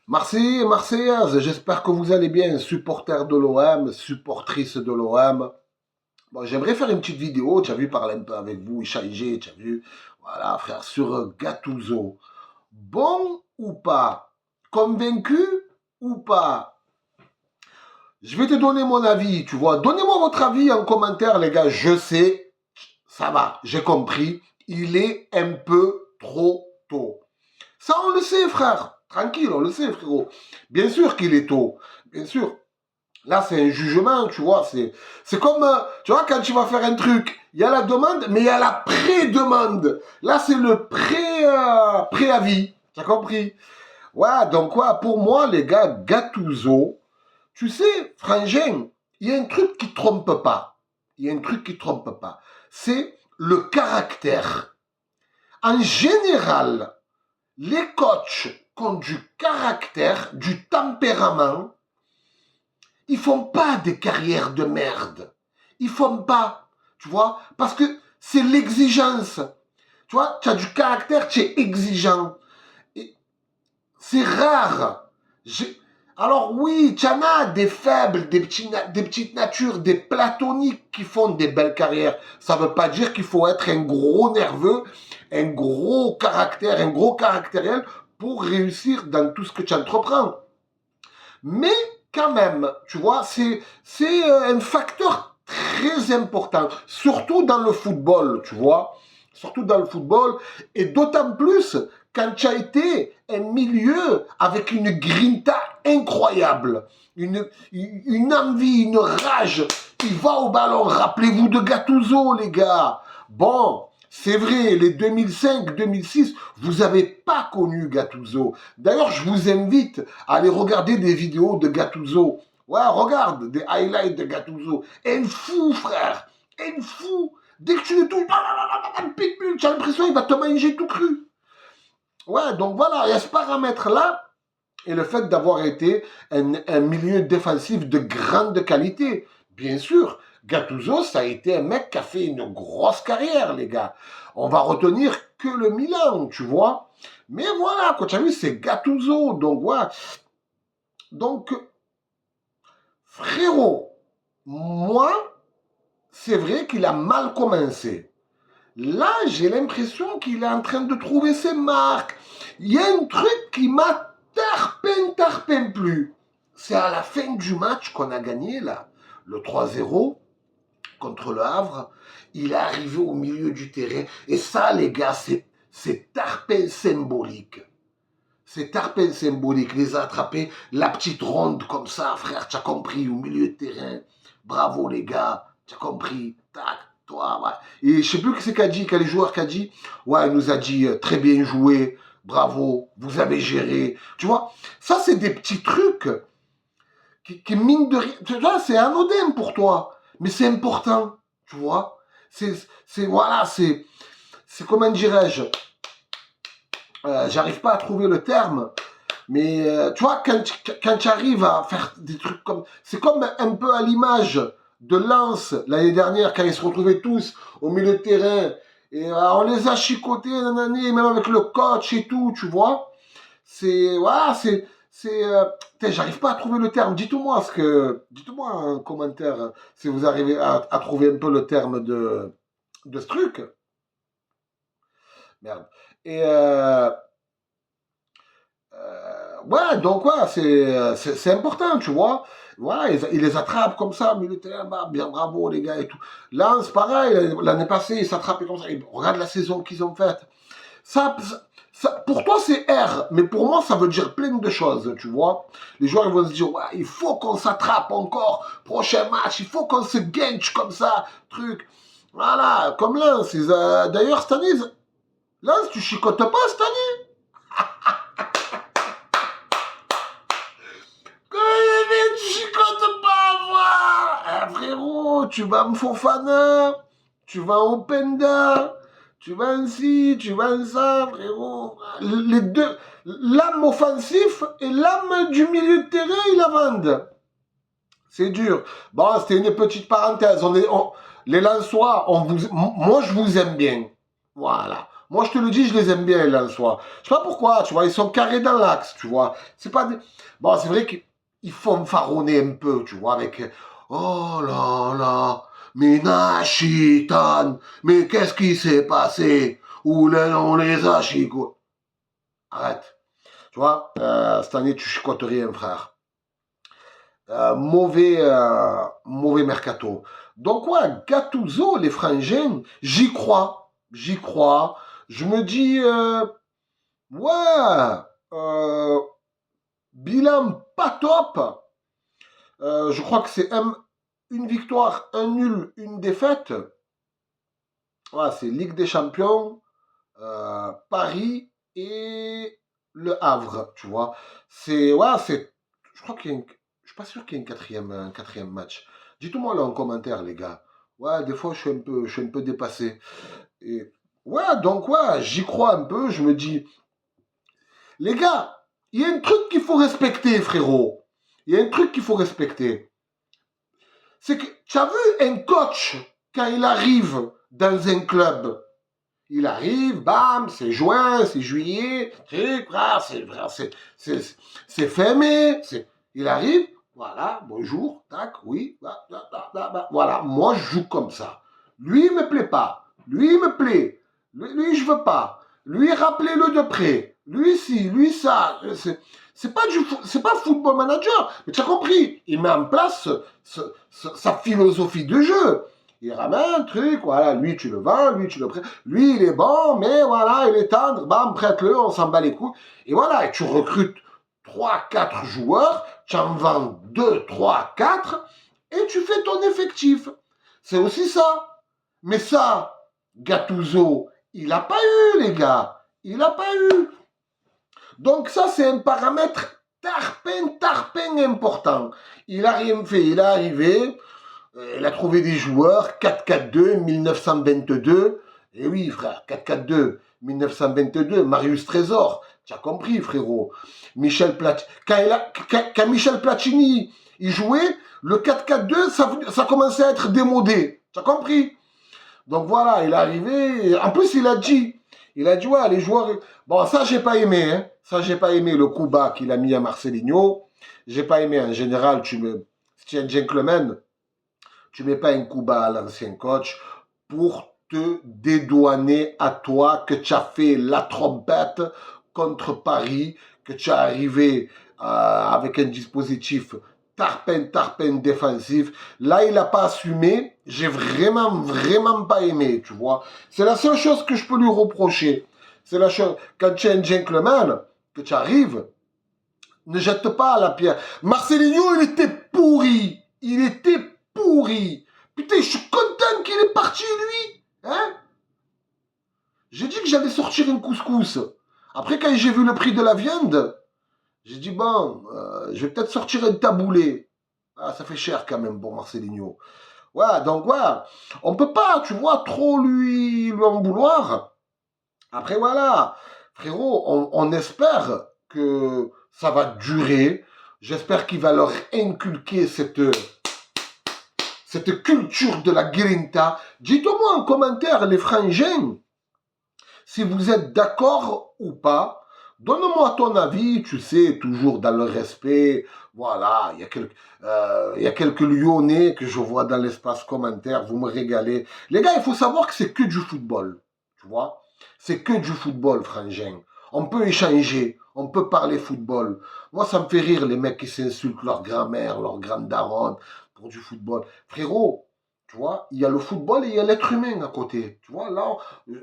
Marseillais et Marseillaises, j'espère que vous allez bien, supporters de l'OM, supportrices de l'OM. Bon, j'aimerais faire une petite vidéo, tu as vu, parler un peu avec vous, échanger, tu as vu, voilà, frère, sur Gattuso. Bon ou pas? Convaincu ou pas? Je vais te donner mon avis, tu vois. Donnez-moi votre avis en commentaire, les gars. Je sais, ça va, j'ai compris. Il est un peu trop tôt. Ça, on le sait, frère. Tranquille, on le sait, frérot. Bien sûr qu'il est tôt. Bien sûr. Là, c'est un jugement, tu vois. C'est comme, tu vois, quand tu vas faire un truc, il y a la demande, mais il y a la pré-demande. Là, c'est le préavis. Tu as compris? Ouais, donc, quoi, pour moi, les gars, Gattuso, tu sais, Frangin, il y a un truc qui trompe pas. Il y a un truc qui trompe pas. C'est le caractère. En général, les coachs qui ont du caractère, du tempérament, ils font pas des carrières de merde. Ils font pas, tu vois, parce que c'est l'exigence. Tu vois, tu as du caractère, tu es exigeant. Et c'est rare. Alors oui, tu en as des faibles, des petites natures, des platoniques qui font des belles carrières. Ça ne veut pas dire qu'il faut être un gros nerveux, un gros caractère, un gros caractériel pour réussir dans tout ce que tu entreprends. Mais quand même, tu vois, c'est un facteur très important, surtout dans le football, tu vois, surtout dans le football, et d'autant plus quand tu as été un milieu avec une grinta incroyable, une envie, une rage. Il va au ballon, rappelez-vous de Gattuso, les gars. Bon, c'est vrai, les 2005-2006, vous n'avez pas connu Gattuso. D'ailleurs, je vous invite à aller regarder des vidéos de Gattuso. Ouais, regarde des highlights de Gattuso. Un fou, frère. Un fou. Dès que tu le touches, pitbull, tu as l'impression qu'il va te manger tout cru. Ouais, donc voilà, il y a ce paramètre-là et le fait d'avoir été un milieu défensif de grande qualité. Bien sûr, Gattuso, ça a été un mec qui a fait une grosse carrière, les gars. On va retenir que le Milan, tu vois. Mais voilà, quand tu as vu, c'est Gattuso. Donc, voilà. Donc, frérot, moi, c'est vrai qu'il a mal commencé. Là, j'ai l'impression qu'il est en train de trouver ses marques. Il y a un truc qui m'a tarpin plus. C'est à la fin du match qu'on a gagné, là, le 3-0 contre le Havre. Il est arrivé au milieu du terrain. Et ça, les gars, c'est tarpin symbolique. C'est tarpin symbolique. Les attraper, la petite ronde comme ça, frère, tu as compris, au milieu de terrain. Bravo, les gars, tu as compris. Tac, toi, ouais. Et je sais plus qui c'est qu'a dit, quel est le joueur qu'a dit. Ouais, il nous a dit très bien joué, bravo, vous avez géré. Tu vois, ça, c'est des petits trucs qui mine de rien. Tu vois, c'est anodin pour toi, mais c'est important, tu vois. Voilà, c'est comment dirais-je, j'arrive pas à trouver le terme, mais tu vois, quand tu arrives à faire des trucs comme... C'est comme un peu à l'image de Lens l'année dernière, quand ils se retrouvaient tous au milieu de terrain. Et on les a chicotés nanani, même avec le coach et tout, tu vois. C'est... Voilà, j'arrive pas à trouver le terme. Dites-moi en commentaire si vous arrivez à trouver un peu le terme de ce truc. Merde. Et... ouais, donc ouais, c'est important, tu vois. Voilà, il les attrape comme ça, militaire, bah, bien bravo les gars et tout. Là, c'est pareil, l'année passée, ils s'attrapaient comme ça. Et regarde la saison qu'ils ont faite. Pour toi, c'est R, mais pour moi, ça veut dire plein de choses, tu vois. Les joueurs ils vont se dire, ouais, il faut qu'on s'attrape encore, prochain match, il faut qu'on se ganche comme ça, truc. Voilà, comme Lens. D'ailleurs, cette année, Lens, tu chicotes pas cette année. Tu chicotes pas, moi. Frérot, tu vas me Fofana, tu vas au Penda, tu vas en ci, tu vas en ça, frérot. Les deux, l'âme offensif et l'âme du milieu de terrain, ils la vendent. C'est dur. Bon, c'était une petite parenthèse. Les Lensois, moi, je vous aime bien. Voilà. Moi, je te le dis, je les aime bien, là, en soi. Je sais pas pourquoi, tu vois, ils sont carrés dans l'axe, tu vois. C'est pas des... Bon, c'est vrai qu'ils font faronner un peu, tu vois, avec... Oh là là, mais Nashitan, mais qu'est-ce qui s'est passé? Où on les a chicotés. Arrête. Tu vois, cette année, tu chicotes rien, frère. Mauvais mercato. Donc, ouais, Gattuso, les frangins, j'y crois. J'y crois. Je me dis, ouais, euh, bilan pas top. Je crois que c'est une victoire, un nul, une défaite. Ouais, c'est Ligue des Champions, Paris et le Havre, tu vois. Ouais, je crois je suis pas sûr qu'il y ait un quatrième match. Dites-moi là en commentaire, les gars. Ouais, des fois, je suis un peu dépassé. Et, ouais, donc, ouais, j'y crois un peu. Je me dis, les gars, il y a un truc qu'il faut respecter, frérot. Il y a un truc qu'il faut respecter. C'est que, tu as vu un coach, quand il arrive dans un club, il arrive, bam, c'est juin, c'est juillet, c'est fin mai, il arrive, voilà, bonjour, tac, oui, voilà, moi je joue comme ça. Lui, il me plaît pas, lui, il me plaît, lui je veux pas, lui, rappelez-le de près, lui, si, lui, ça, c'est pas football manager, mais tu as compris, il met en place sa philosophie de jeu. Il ramène un truc, voilà, lui tu le vends, lui tu le prêtes, lui il est bon, mais voilà, il est tendre, bam, prête-le, on s'en bat les couilles. Et voilà, et tu recrutes 3, 4 joueurs, tu en vends 2, 3, 4, et tu fais ton effectif. C'est aussi ça. Mais ça, Gattuso, il n'a pas eu, les gars. Il n'a pas eu. Donc ça, c'est un paramètre tarpin important. Il n'a rien fait, il est arrivé, il a trouvé des joueurs, 4-4-2, 1922. Et oui, frère, 4-4-2, 1922, Marius Trésor. Tu as compris, frérot. Quand Michel Platini il jouait, le 4-4-2, ça commençait à être démodé. Tu as compris? Donc voilà, il est arrivé. En plus, il a dit, ouais, les joueurs. Bon, ça, j'ai pas aimé. Hein. Ça, j'ai pas aimé le coup bas qu'il a mis à Marcelinho. J'ai pas aimé. En général, si tu es un gentleman, tu mets pas un coup bas à l'ancien coach pour te dédouaner à toi que tu as fait la trompette contre Paris, que tu es arrivé avec un dispositif tarpin défensif. Là, il n'a pas assumé. J'ai vraiment pas aimé, tu vois. C'est la seule chose que je peux lui reprocher. C'est la chose, quand tu es un gentleman, que tu arrives, ne jette pas la pierre. Marcelinho, il était pourri. Il était pourri. Putain, je suis content qu'il est parti, lui. Hein? J'ai dit que j'allais sortir une couscous. Après, quand j'ai vu le prix de la viande, j'ai dit, bon, je vais peut-être sortir un taboulé. Ah, ça fait cher quand même pour Marcelinho. Ouais, donc, ouais, on peut pas, tu vois, trop lui en vouloir. Après, voilà, frérot, on espère que ça va durer. J'espère qu'il va leur inculquer cette culture de la grinta. Dites-moi en commentaire, les frangins, si vous êtes d'accord ou pas. Donne-moi ton avis, tu sais, toujours dans le respect. Voilà, il y a quelques Lyonnais que je vois dans l'espace commentaire, vous me régalez. Les gars, il faut savoir que c'est que du football, tu vois. C'est que du football, frangin. On peut échanger, on peut parler football. Moi, ça me fait rire les mecs qui s'insultent leur grand-mère, leur grande-daronne pour du football. Frérot, tu vois, il y a le football et il y a l'être humain à côté. Tu vois, là,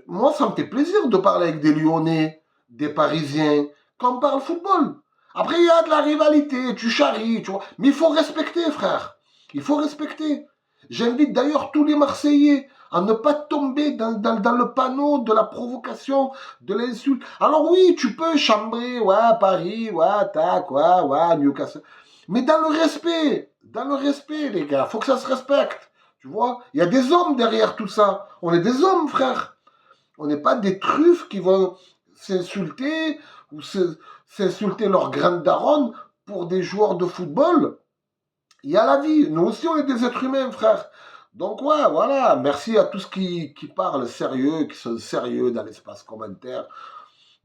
moi, ça me fait plaisir de parler avec des Lyonnais, des Parisiens, quand on parle football. Après, il y a de la rivalité, tu charries, tu vois. Mais il faut respecter, frère. Il faut respecter. J'invite d'ailleurs tous les Marseillais à ne pas tomber dans le panneau de la provocation, de l'insulte. Alors oui, tu peux chambrer, ouais, Paris, ouais, tac, ouais, Newcastle. Mais dans le respect, les gars, faut que ça se respecte. Tu vois, il y a des hommes derrière tout ça. On est des hommes, frère. On n'est pas des truffes qui vont s'insulter ou s'insulter leur grande daronne pour des joueurs de football. Il y a la vie. Nous aussi, on est des êtres humains, frère. Donc ouais, voilà, merci à tous qui parlent sérieux, qui sont sérieux dans l'espace commentaire.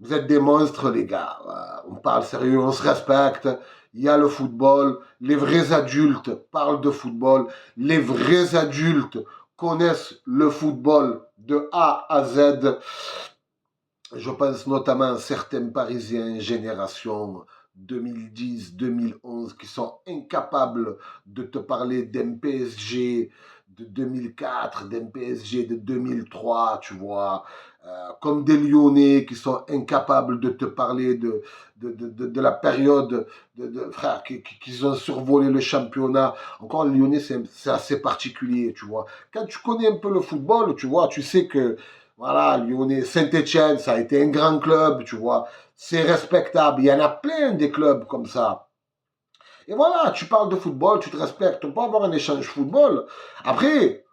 Vous êtes des monstres, les gars. Voilà. On parle sérieux, on se respecte. Il y a le football. Les vrais adultes parlent de football. Les vrais adultes connaissent le football de A à Z. Je pense notamment à certains Parisiens génération 2010-2011 qui sont incapables de te parler d'un PSG de 2004, d'un PSG de 2003, tu vois, comme des Lyonnais qui sont incapables de te parler de la période frère, qui ont survolé le championnat. Encore, les Lyonnais, c'est assez particulier, tu vois. Quand tu connais un peu le football, tu vois, tu sais que voilà, Lyonnais, Saint-Etienne, ça a été un grand club, tu vois. C'est respectable. Il y en a plein des clubs comme ça. Et voilà, tu parles de football, tu te respectes. On peut avoir un échange football. Après,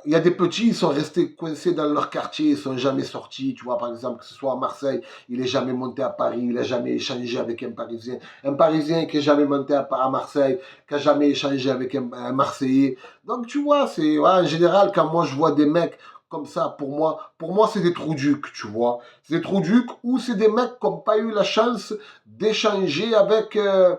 il y a des petits, ils sont restés coincés dans leur quartier, ils sont jamais sortis. Tu vois, par exemple, que ce soit à Marseille, il est jamais monté à Paris, il a jamais échangé avec un Parisien. Un Parisien qui est jamais monté à Marseille, qui a jamais échangé avec un Marseillais. Donc, tu vois, c'est ouais, en général, quand moi je vois des mecs comme ça, pour moi c'est des trous-ducs, tu vois. C'est des trous-ducs ou c'est des mecs qui n'ont pas eu la chance d'échanger avec un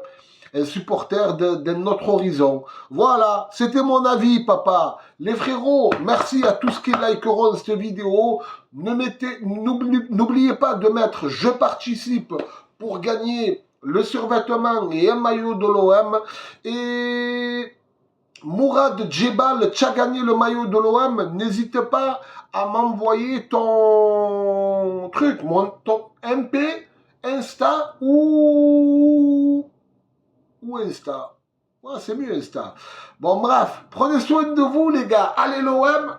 supporter d'un autre horizon. Voilà, c'était mon avis, papa. Les frérots, merci à tous qui likeront cette vidéo. N'oubliez pas de mettre je participe pour gagner le survêtement et un maillot de l'OM. Et Mourad Djebal, tu as gagné le maillot de l'OM. N'hésite pas à m'envoyer ton truc, ton MP, Insta ou Insta. Ouais, c'est mieux Insta. Bon, bref, prenez soin de vous, les gars. Allez, l'OM.